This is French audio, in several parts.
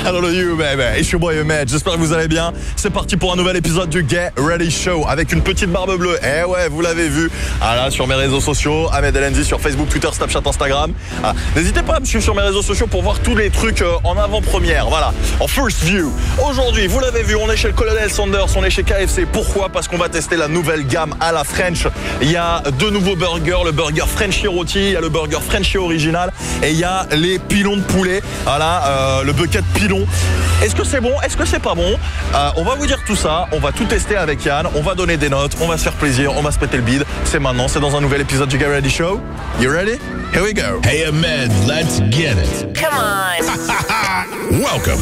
Hello you baby, it's your boy Ahmed, j'espère que vous allez bien. C'est parti pour un nouvel épisode du Get Ready Show avec une petite barbe bleue. Eh ouais, vous l'avez vu. Ah là, sur mes réseaux sociaux, Ahmed Elendi sur Facebook, Twitter, Snapchat, Instagram. Ah, n'hésitez pas à me suivre sur mes réseaux sociaux pour voir tous les trucs en avant-première. Voilà, en first view. Aujourd'hui, vous l'avez vu, on est chez le Colonel Sanders, on est chez KFC. Pourquoi? Parce qu'on va tester la nouvelle gamme à la French. Il y a deux nouveaux burgers, le burger Frenchy Rôti, il y a le burger Frenchy original et il y a les pilons de poulet. Voilà, le bucket pilon. Est-ce que c'est bon? Est-ce que c'est pas bon? On va vous dire tout ça, on va tout tester avec Yann, on va donner des notes, on va se faire plaisir, on va se péter le bide. C'est maintenant, c'est dans un nouvel épisode du Get Ready Show. You ready? Here we go. Hey Ahmed, let's get it. Come on. Welcome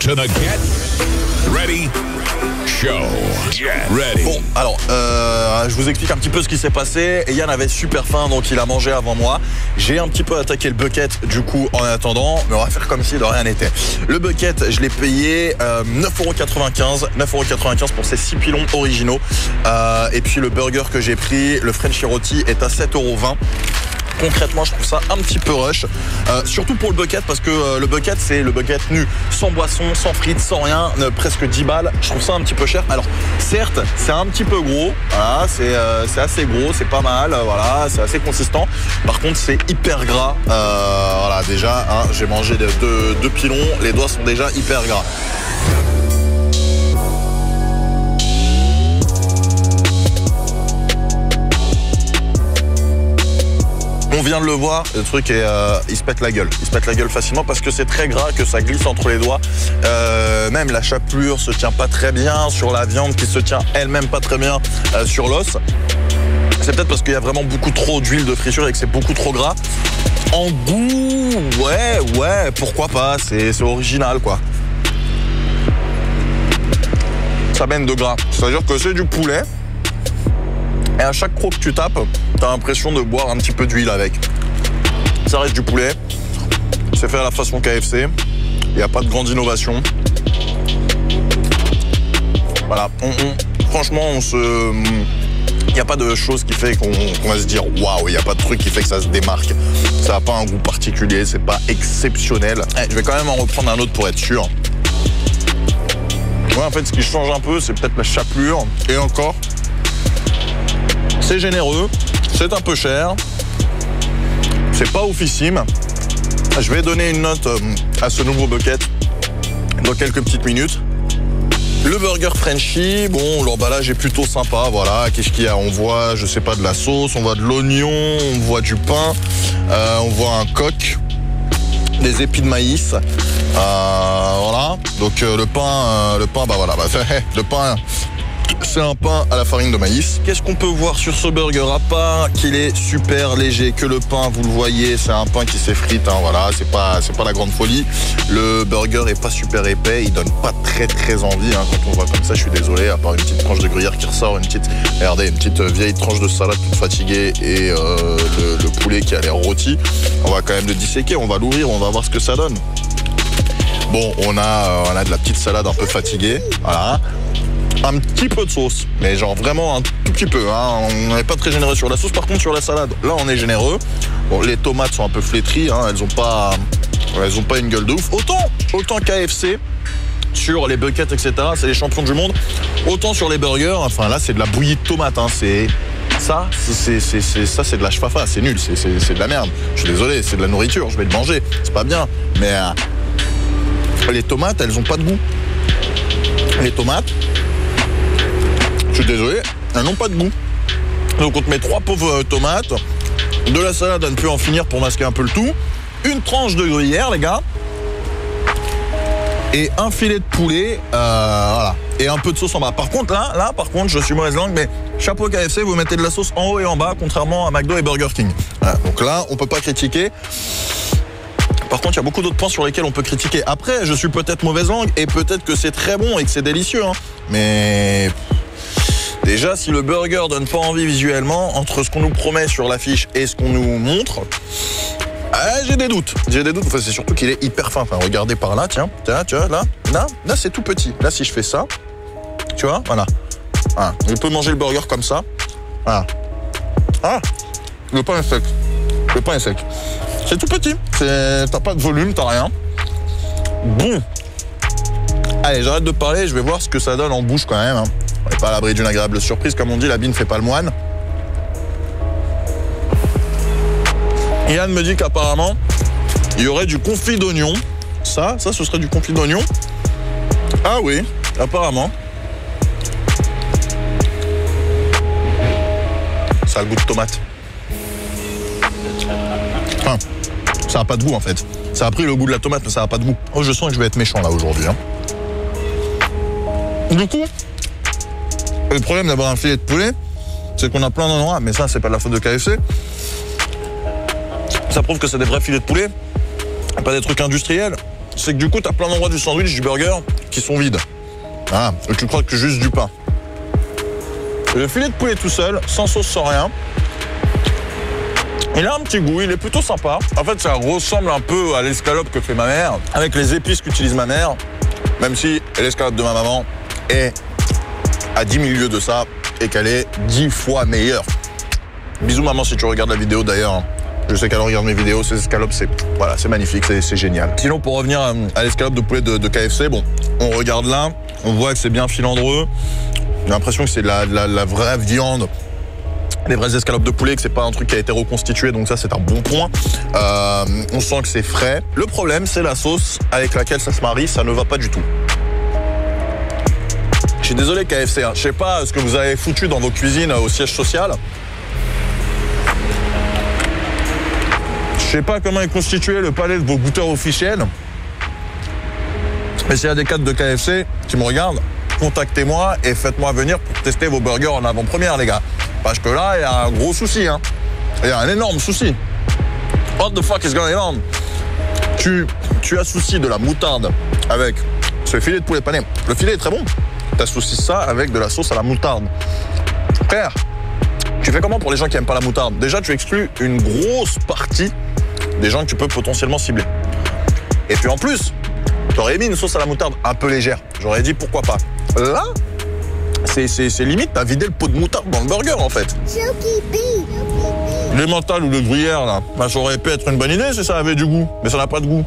to the Get Ready Show. Get ready. Bon, alors, je vous explique un petit peu ce qui s'est passé. Yann avait super faim, donc il a mangé avant moi. J'ai un petit peu attaqué le bucket, du coup, en attendant. Mais on va faire comme si de rien n'était. Le bucket, je l'ai payé 9,95 € pour ces 6 pilons originaux. Et puis le burger que j'ai pris, le Frenchy Rôti, est à 7,20 €. Concrètement, je trouve ça un petit peu rush, surtout pour le bucket, parce que le bucket, c'est le bucket nu, sans boisson, sans frites, sans rien, presque 10 balles. Je trouve ça un petit peu cher. Alors, certes, c'est un petit peu gros, voilà, c'est assez gros, c'est pas mal, voilà, c'est assez consistant. Par contre, c'est hyper gras. Voilà, déjà, hein, j'ai mangé deux pilons, les doigts sont déjà hyper gras. On vient de le voir, le truc est, il se pète la gueule. Il se pète la gueule facilement parce que c'est très gras, que ça glisse entre les doigts. Même la chapelure se tient pas très bien sur la viande, qui se tient elle-même pas très bien sur l'os. C'est peut-être parce qu'il y a vraiment beaucoup trop d'huile de friture et que c'est beaucoup trop gras. En goût, ouais, pourquoi pas, c'est original quoi. Ça baigne de gras, c'est-à-dire que c'est du poulet. Et à chaque croc que tu tapes, t'as l'impression de boire un petit peu d'huile avec. Ça reste du poulet. C'est fait à la façon KFC. Il n'y a pas de grande innovation. Voilà. Franchement, il n'y a pas de chose qui fait qu'on va se dire waouh, il n'y a pas de truc qui fait que ça se démarque. Ça n'a pas un goût particulier, c'est pas exceptionnel. Je vais quand même en reprendre un autre pour être sûr. Ouais, en fait, ce qui change un peu, c'est peut-être la chapelure. Et encore. C'est généreux, c'est un peu cher, c'est pas oufissime. Je vais donner une note à ce nouveau bucket dans quelques petites minutes. Le burger Frenchy, bon, l'emballage est plutôt sympa, voilà. Qu'est-ce qu'il y a? On voit, je sais pas, de la sauce, on voit de l'oignon, on voit du pain, on voit un coq, des épis de maïs, voilà. Donc le pain, bah voilà, le pain. C'est un pain à la farine de maïs. Qu'est-ce qu'on peut voir sur ce burger? À part qu'il est super léger, que le pain, vous le voyez, c'est un pain qui s'effrite, hein, voilà, c'est pas la grande folie. Le burger est pas super épais, il donne pas très envie, hein, quand on voit comme ça, je suis désolé, à part une petite tranche de gruyère qui ressort, regardez, une petite vieille tranche de salade toute fatiguée et le poulet qui a l'air rôti. On va quand même le disséquer, on va l'ouvrir, on va voir ce que ça donne. Bon, on a de la petite salade un peu fatiguée, voilà. Un petit peu de sauce, mais genre vraiment un tout petit peu, hein. On n'est pas très généreux sur la sauce. Par contre sur la salade, là on est généreux. Bon, les tomates sont un peu flétries, hein. Elles ont pas une gueule de ouf. Autant KFC sur les buckets, etc. C'est les champions du monde. Autant sur les burgers, enfin là c'est de la bouillie de tomates, hein. C'est de la ch'fafa, c'est nul, c'est de la merde. Je suis désolé, c'est de la nourriture, je vais le manger, c'est pas bien. Mais les tomates, elles ont pas de goût. Les tomates, je suis désolé, elles n'ont pas de goût. Donc on te met 3 pauvres tomates, de la salade à ne plus en finir pour masquer un peu le tout, une tranche de gruyère, les gars, et un filet de poulet, voilà, et un peu de sauce en bas. Par contre, là, je suis mauvaise langue, mais chapeau KFC, vous mettez de la sauce en haut et en bas, contrairement à McDo et Burger King. Voilà, donc là, on peut pas critiquer. Par contre, il y a beaucoup d'autres points sur lesquels on peut critiquer. Après, je suis peut-être mauvaise langue, et peut-être que c'est très bon et que c'est délicieux, hein, mais... Déjà, si le burger donne pas envie visuellement, entre ce qu'on nous promet sur l'affiche et ce qu'on nous montre, j'ai des doutes. Enfin, c'est surtout qu'il est hyper fin. Enfin, regardez par là, tiens, tu vois, là, c'est tout petit. Là, si je fais ça, tu vois, voilà. On peut manger le burger comme ça. Voilà. Le pain est sec. C'est tout petit. T'as pas de volume, t'as rien. Bon, Allez, j'arrête de parler, je vais voir ce que ça donne en bouche quand même. Hein. On n'est pas à l'abri d'une agréable surprise, comme on dit, l'habit ne fait pas le moine. Yann me dit qu'apparemment, il y aurait du confit d'oignon. Ça, ce serait du confit d'oignon. Ah oui, apparemment. Ça a le goût de tomate. Enfin, ça n'a pas de goût en fait. Ça a pris le goût de la tomate, mais ça n'a pas de goût. Oh, je sens que je vais être méchant là aujourd'hui. Hein. Du coup, le problème d'avoir un filet de poulet, c'est qu'on a plein d'endroits, mais ça, c'est pas de la faute de KFC. Ça prouve que c'est des vrais filets de poulet, pas des trucs industriels. C'est que du coup, t'as plein d'endroits du sandwich, du burger, qui sont vides. Ah, et tu crois que juste du pain. Le filet de poulet tout seul, sans sauce, sans rien. Il a un petit goût, il est plutôt sympa. En fait, ça ressemble un peu à l'escalope que fait ma mère, avec les épices qu'utilise ma mère, même si l'escalope de ma maman est à 10 000 lieues de ça et qu'elle est 10 fois meilleure. Bisous maman si tu regardes la vidéo d'ailleurs. Je sais qu'elle regarde mes vidéos, ces escalopes, c'est magnifique, c'est génial. Sinon, pour revenir à l'escalope de poulet de KFC, bon, on regarde là, on voit que c'est bien filandreux. J'ai l'impression que c'est de la vraie viande. Les vraies escalopes de poulet, que c'est pas un truc qui a été reconstitué, donc ça c'est un bon point. On sent que c'est frais. Le problème, c'est la sauce avec laquelle ça se marie, ça ne va pas du tout. Je suis désolé KFC, hein. Je sais pas ce que vous avez foutu dans vos cuisines au siège social. Je sais pas comment est constitué le palais de vos goûteurs officiels. Mais s'il y a des cadres de KFC qui me regardent, contactez-moi et faites-moi venir pour tester vos burgers en avant-première, les gars. Parce que là, il y a un gros souci, hein. Il y a un énorme souci. What the fuck is going on? Tu associes de la moutarde avec ce filet de poulet pané. Le filet est très bon. Tu associes ça avec de la sauce à la moutarde. Frère, tu fais comment pour les gens qui n'aiment pas la moutarde? Déjà, tu exclus une grosse partie des gens que tu peux potentiellement cibler. Et puis en plus, tu aurais mis une sauce à la moutarde un peu légère. J'aurais dit pourquoi pas. Là, c'est limite, t'as vidé le pot de moutarde dans le burger en fait. Les mentales ou le gruyère là, bah, ça aurait pu être une bonne idée si ça avait du goût, mais ça n'a pas de goût.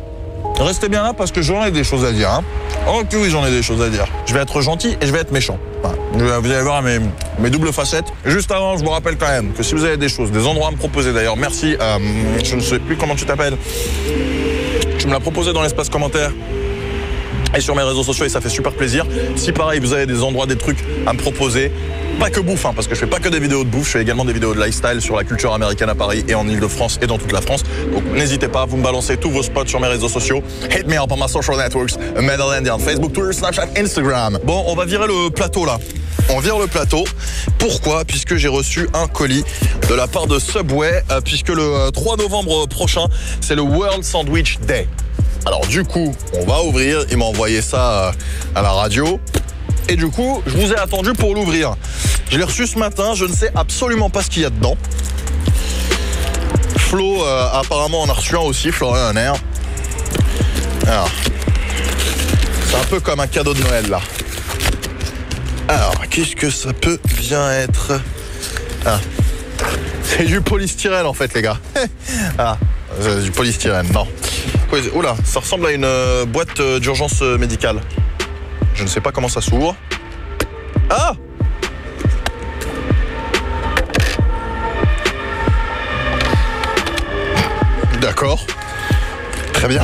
Restez bien là parce que j'en ai des choses à dire. Hein. Oh que oui, j'en ai des choses à dire. Je vais être gentil et je vais être méchant. Voilà. Vous allez voir mes doubles facettes. Juste avant, je vous rappelle quand même que si vous avez des choses, des endroits à me proposer d'ailleurs, merci, je ne sais plus comment tu t'appelles. Tu me l'as proposé dans l'espace commentaire. Et sur mes réseaux sociaux, et ça fait super plaisir. Si pareil, vous avez des endroits, des trucs à me proposer, pas que bouffe, hein, parce que je fais pas que des vidéos de bouffe, je fais également des vidéos de lifestyle sur la culture américaine à Paris et en Ile-de-France et dans toute la France. Donc n'hésitez pas, vous me balancez tous vos spots sur mes réseaux sociaux. Hit me up on my social networks, Meadowlandian, Facebook, Twitter, Snapchat, Instagram. Bon, on va virer le plateau là. On vire le plateau. Pourquoi? Puisque j'ai reçu un colis de la part de Subway, puisque le 3 novembre prochain, c'est le World Sandwich Day. Alors du coup, on va ouvrir, il m'a envoyé ça à la radio, et du coup, je vous ai attendu pour l'ouvrir. Je l'ai reçu ce matin, je ne sais absolument pas ce qu'il y a dedans. Flo, apparemment, en a reçu un aussi, Florian Honner. Alors, c'est un peu comme un cadeau de Noël, là. Alors, qu'est-ce que ça peut bien être? Ah, c'est du polystyrène, en fait, les gars. Ah, du polystyrène, non. Oula, ça ressemble à une boîte d'urgence médicale. Je ne sais pas comment ça s'ouvre. Ah! D'accord. Très bien.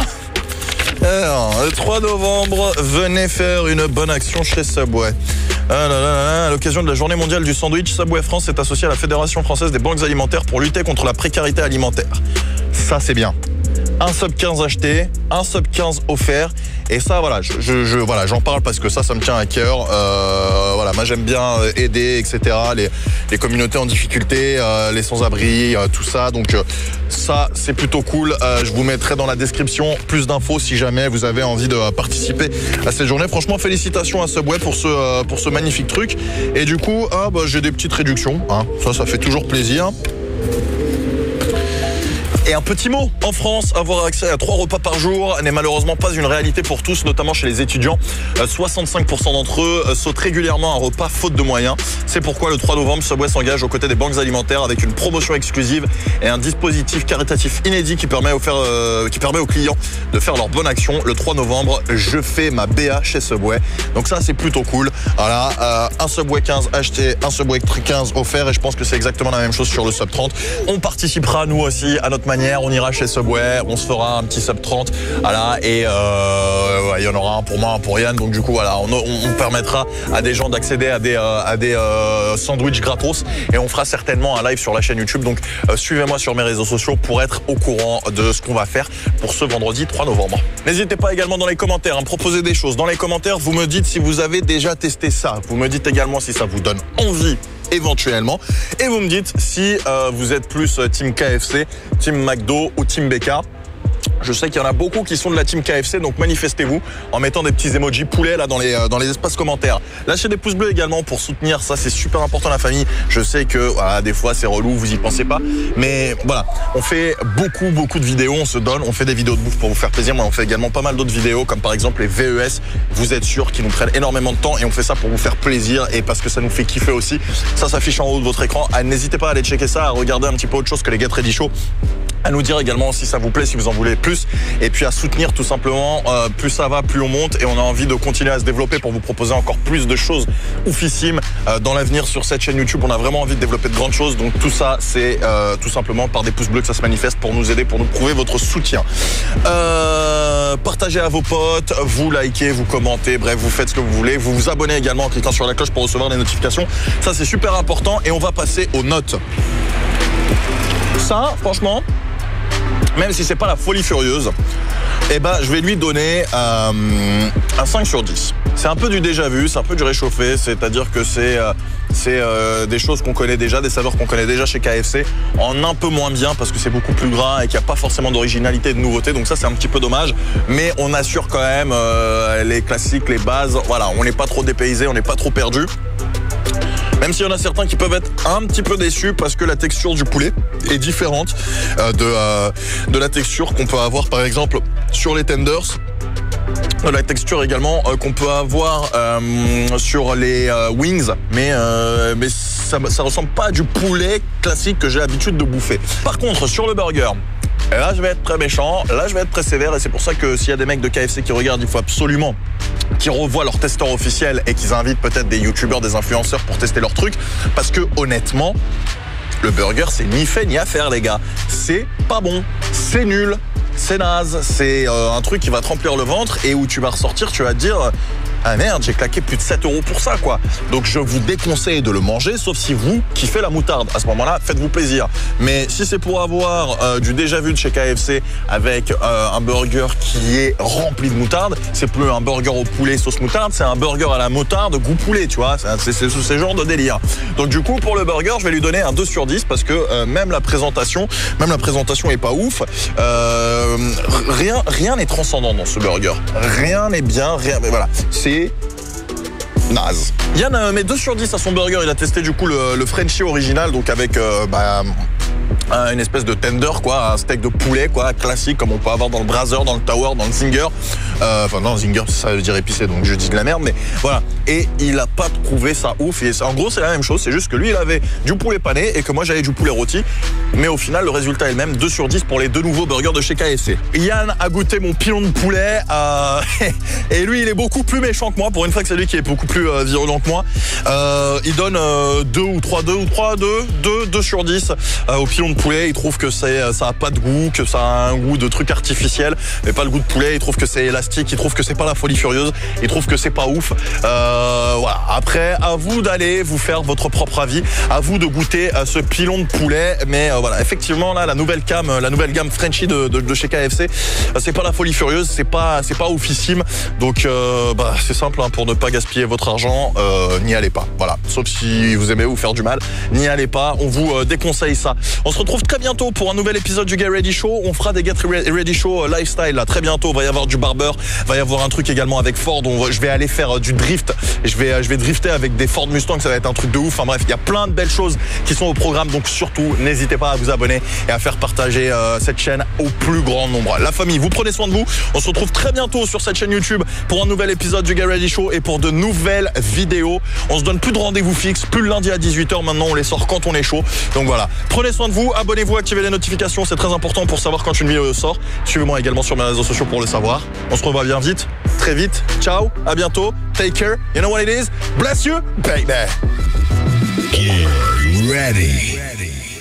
Alors, le 3 novembre, venez faire une bonne action chez Subway. À l'occasion de la journée mondiale du sandwich, Subway France est associé à la Fédération française des banques alimentaires pour lutter contre la précarité alimentaire. Ça, c'est bien. Un sub 15 acheté, un sub 15 offert. Et ça, voilà, voilà, j'en parle parce que ça me tient à cœur. Voilà, moi j'aime bien aider, etc. Les communautés en difficulté, les sans-abri, tout ça. Donc ça, c'est plutôt cool. Je vous mettrai dans la description plus d'infos si jamais vous avez envie de participer à cette journée. Franchement, félicitations à Subway pour ce magnifique truc. Et du coup, j'ai des petites réductions. Hein. Ça fait toujours plaisir. Et un petit mot, en France, avoir accès à 3 repas par jour n'est malheureusement pas une réalité pour tous, notamment chez les étudiants. 65% d'entre eux sautent régulièrement un repas faute de moyens. C'est pourquoi le 3 novembre, Subway s'engage aux côtés des banques alimentaires avec une promotion exclusive et un dispositif caritatif inédit qui permet aux clients de faire leur bonne action. Le 3 novembre, je fais ma BA chez Subway. Donc ça, c'est plutôt cool. Voilà, un Subway 15 acheté, un Subway 15 offert, et je pense que c'est exactement la même chose sur le Sub 30. On participera, nous aussi, à notre manière. On ira chez Subway, on se fera un petit Sub 30, voilà, et il y en aura un pour moi, un pour Yann. Donc du coup, voilà, on permettra à des gens d'accéder à des sandwichs gratos, et on fera certainement un live sur la chaîne YouTube. Donc suivez-moi sur mes réseaux sociaux pour être au courant de ce qu'on va faire pour ce vendredi 3 novembre. N'hésitez pas également dans les commentaires à me proposer des choses. Dans les commentaires, vous me dites si vous avez déjà testé ça. Vous me dites également si ça vous donne envie éventuellement, et vous me dites si vous êtes plus team KFC, team McDo ou team BK. Je sais qu'il y en a beaucoup qui sont de la team KFC, donc manifestez-vous en mettant des petits emojis poulet là dans les espaces commentaires. Lâchez des pouces bleus également pour soutenir, ça c'est super important la famille. Je sais que voilà, des fois c'est relou, vous y pensez pas, mais voilà, on fait beaucoup de vidéos, on se donne, on fait des vidéos de bouffe pour vous faire plaisir, mais on fait également pas mal d'autres vidéos comme par exemple les VES, vous êtes sûr, qui nous prennent énormément de temps, et on fait ça pour vous faire plaisir et parce que ça nous fait kiffer aussi. Ça s'affiche en haut de votre écran. N'hésitez pas à aller checker ça, à regarder un petit peu autre chose que les Get Ready Show, à nous dire également si ça vous plaît, si vous en voulez plus, et puis à soutenir tout simplement. Plus ça va, plus on monte, et on a envie de continuer à se développer pour vous proposer encore plus de choses oufissimes dans l'avenir sur cette chaîne YouTube. On a vraiment envie de développer de grandes choses, donc tout ça c'est tout simplement par des pouces bleus que ça se manifeste, pour nous aider, pour nous prouver votre soutien. Partagez à vos potes, vous likez, vous commentez, bref, vous faites ce que vous voulez. Vous vous abonnez également en cliquant sur la cloche pour recevoir les notifications, ça c'est super important. Et on va passer aux notes. Ça, franchement, même si c'est pas la folie furieuse, eh ben, je vais lui donner un 5 sur 10. C'est un peu du déjà vu, c'est un peu du réchauffé, c'est-à-dire que c'est des choses qu'on connaît déjà, des saveurs qu'on connaît déjà chez KFC, en un peu moins bien parce que c'est beaucoup plus gras et qu'il n'y a pas forcément d'originalité et de nouveauté, donc ça c'est un petit peu dommage, mais on assure quand même les classiques, les bases, voilà, on n'est pas trop dépaysé, on n'est pas trop perdu. Même s'il y en a certains qui peuvent être un petit peu déçus parce que la texture du poulet est différente de la texture qu'on peut avoir par exemple sur les tenders. La texture également qu'on peut avoir sur les wings, mais ça ressemble pas à du poulet classique que j'ai l'habitude de bouffer. Par contre, sur le burger, là je vais être très méchant, là je vais être très sévère, et c'est pour ça que s'il y a des mecs de KFC qui regardent, il faut absolument qu'ils revoient leur testeur officiel et qu'ils invitent peut-être des youtubeurs, des influenceurs pour tester leur truc, parce que honnêtement, le burger c'est ni fait ni à faire les gars, c'est pas bon, c'est nul, c'est naze, c'est un truc qui va te remplir le ventre et où tu vas ressortir, tu vas te dire ah merde, j'ai claqué plus de 7 € pour ça quoi. Donc je vous déconseille de le manger, sauf si vous kiffez la moutarde. À ce moment-là, faites-vous plaisir. Mais si c'est pour avoir du déjà vu de chez KFC avec un burger qui est rempli de moutarde, c'est plus un burger au poulet sauce moutarde, c'est un burger à la moutarde goût poulet, tu vois. C'est ce genre de délire. Donc du coup, pour le burger, je vais lui donner un 2 sur 10 parce que même la présentation est pas ouf. Rien n'est transcendant dans ce burger. Rien n'est bien, voilà. C'est naze. Yann met 2 sur 10 à son burger. Il a testé du coup le Frenchie original, donc avec une espèce de tender quoi, un steak de poulet quoi, classique comme on peut avoir dans le Brazzers, dans le Tower, dans le Zinger. Enfin non, Zinger ça veut dire épicé, donc je dis de la merde, mais voilà. Et il a pas trouvé ça ouf. Et en gros c'est la même chose, c'est juste que lui il avait du poulet pané et que moi j'avais du poulet rôti. Mais au final le résultat est le même, 2 sur 10 pour les 2 nouveaux burgers de chez KFC. Yann a goûté mon pilon de poulet et lui il est beaucoup plus méchant que moi. Pour une fois que c'est lui qui est beaucoup plus virulent que moi. Il donne 2 sur 10 au pilon de poulet. Il trouve que ça a pas de goût, que ça a un goût de truc artificiel, mais pas le goût de poulet. Il trouve que c'est élastique, il trouve que c'est pas la folie furieuse, il trouve que c'est pas ouf. Voilà. Après, à vous d'aller vous faire votre propre avis, à vous de goûter ce pilon de poulet. Mais voilà, effectivement là, la nouvelle gamme Frenchie de chez KFC, c'est pas la folie furieuse, c'est pas oufissime. Donc c'est simple, hein, pour ne pas gaspiller votre argent, n'y allez pas. Voilà. Sauf si vous aimez vous faire du mal, n'y allez pas. On vous déconseille ça. On se retrouve très bientôt pour un nouvel épisode du Get Ready Show. On fera des Get Ready Show lifestyle là très bientôt. Va y avoir du barber, va y avoir un truc également avec Ford. Je vais aller faire du drift. Je vais drifter avec des Ford Mustang. Ça va être un truc de ouf. Enfin bref, il y a plein de belles choses qui sont au programme. Donc surtout, n'hésitez pas à vous abonner et à faire partager cette chaîne au plus grand nombre. La famille, vous prenez soin de vous. On se retrouve très bientôt sur cette chaîne YouTube pour un nouvel épisode du Get Ready Show et pour de nouvelles vidéos. On se donne plus de rendez-vous fixes, plus le lundi à 18h. Maintenant, on les sort quand on est chaud. Donc voilà, prenez soin de vous, abonnez-vous, activez les notifications. C'est très important pour savoir quand une vidéo sort. Suivez-moi également sur mes réseaux sociaux pour le savoir. On se revoit bien vite, très vite. Ciao, à bientôt. Take care. You know what it is? Bless you, baby. Get ready.